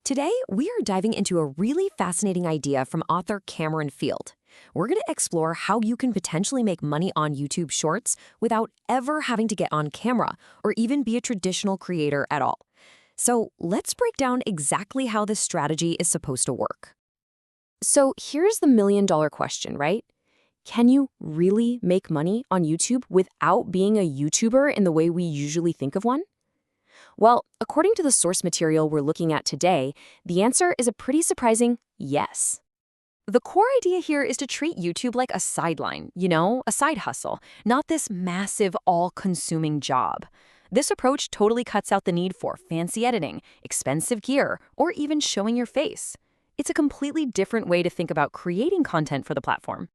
Today, we are diving into a really fascinating idea from author Cameron Field. We're going to explore how you can potentially make money on YouTube Shorts without ever having to get on camera or even be a traditional creator at all. So let's break down exactly how this strategy is supposed to work. So here's the million-dollar question, right? Can you really make money on YouTube without being a YouTuber in the way we usually think of one? Well, according to the source material we're looking at today, the answer is a pretty surprising yes. The core idea here is to treat YouTube like a sideline, a side hustle, not this massive, all-consuming job. This approach totally cuts out the need for fancy editing, expensive gear, or even showing your face. It's a completely different way to think about creating content for the platform.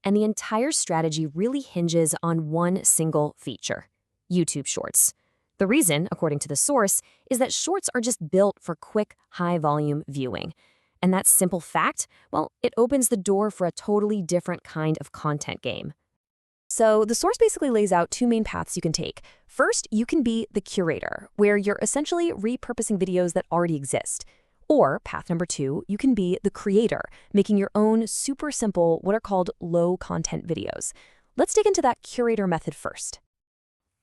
And the entire strategy really hinges on one single feature: YouTube Shorts. The reason, according to the source, is that Shorts are just built for quick, high-volume viewing. And that simple fact, well, it opens the door for a totally different kind of content game. So the source basically lays out two main paths you can take. First, you can be the curator, where you're essentially repurposing videos that already exist. Or path number two, you can be the creator, making your own super simple, what are called low-content videos. Let's dig into that curator method first.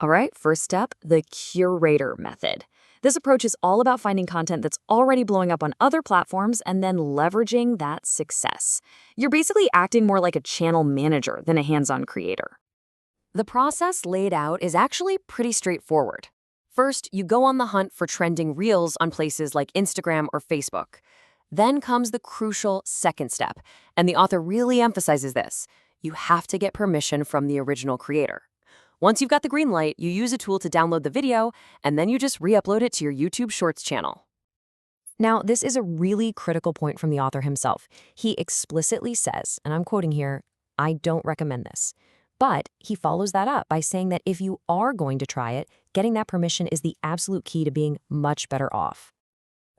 All right, first step, the curator method. This approach is all about finding content that's already blowing up on other platforms and then leveraging that success. You're basically acting more like a channel manager than a hands-on creator. The process laid out is actually pretty straightforward. First, you go on the hunt for trending reels on places like Instagram or Facebook. Then comes the crucial second step, and the author really emphasizes this. You have to get permission from the original creator. Once you've got the green light, you use a tool to download the video, and then you just re-upload it to your YouTube Shorts channel. Now, this is a really critical point from the author himself. He explicitly says, and I'm quoting here, "I don't recommend this." But he follows that up by saying that if you are going to try it, getting that permission is the absolute key to being much better off.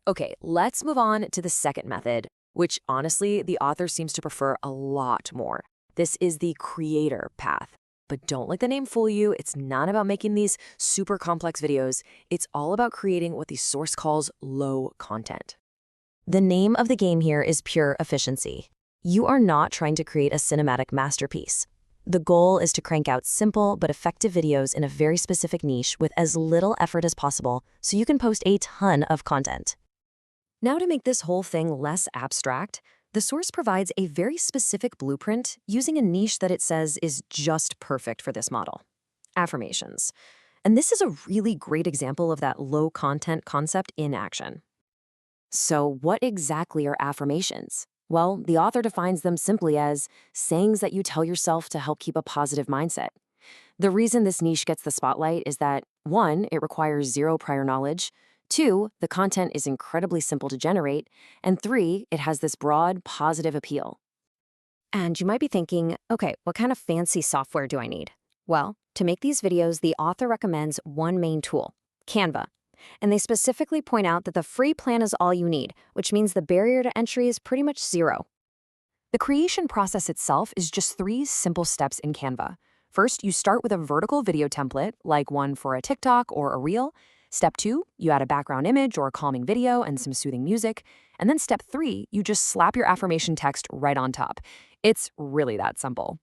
Okay, let's move on to the second method, which honestly, the author seems to prefer a lot more. This is the creator path. But don't let the name fool you. It's not about making these super complex videos. It's all about creating what the source calls low content. The name of the game here is pure efficiency. You are not trying to create a cinematic masterpiece. The goal is to crank out simple but effective videos in a very specific niche with as little effort as possible so you can post a ton of content. Now, to make this whole thing less abstract, the source provides a very specific blueprint using a niche that it says is just perfect for this model: affirmations. And this is a really great example of that low content concept in action. So what exactly are affirmations? Well, the author defines them simply as sayings that you tell yourself to help keep a positive mindset. The reason this niche gets the spotlight is that, 1, it requires zero prior knowledge, 2, the content is incredibly simple to generate, and 3, it has this broad, positive appeal. And you might be thinking, okay, what kind of fancy software do I need? Well, to make these videos, the author recommends one main tool: Canva. And they specifically point out that the free plan is all you need, which means the barrier to entry is pretty much zero. The creation process itself is just 3 simple steps in Canva. First, you start with a vertical video template, like one for a TikTok or a Reel. Step 2, you add a background image or a calming video and some soothing music. And then step 3, you just slap your affirmation text right on top. It's really that simple.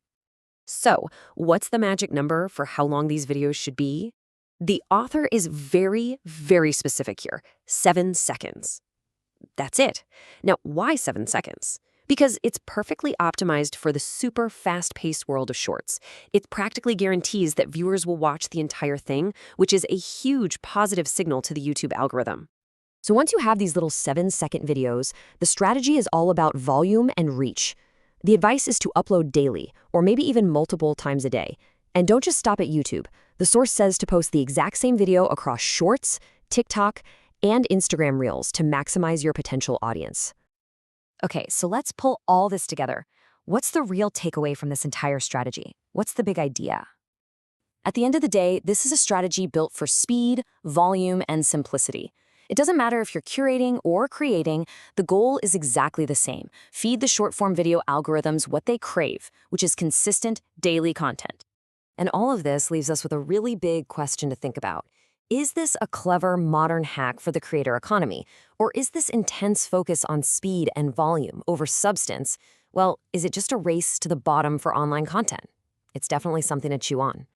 So, what's the magic number for how long these videos should be? The author is very, very specific here: 7 seconds. That's it. Now, why 7 seconds? Because it's perfectly optimized for the super fast-paced world of Shorts. It practically guarantees that viewers will watch the entire thing, which is a huge positive signal to the YouTube algorithm. So once you have these little 7-second videos, the strategy is all about volume and reach. The advice is to upload daily, or maybe even multiple times a day. And don't just stop at YouTube. The source says to post the exact same video across Shorts, TikTok, and Instagram Reels to maximize your potential audience. Okay, so let's pull all this together. What's the real takeaway from this entire strategy? What's the big idea? At the end of the day, this is a strategy built for speed, volume, and simplicity. It doesn't matter if you're curating or creating, the goal is exactly the same: feed the short-form video algorithms what they crave, which is consistent, daily content. And all of this leaves us with a really big question to think about. Is this a clever, modern hack for the creator economy? Or is this intense focus on speed and volume over substance? Well, is it just a race to the bottom for online content? It's definitely something to chew on.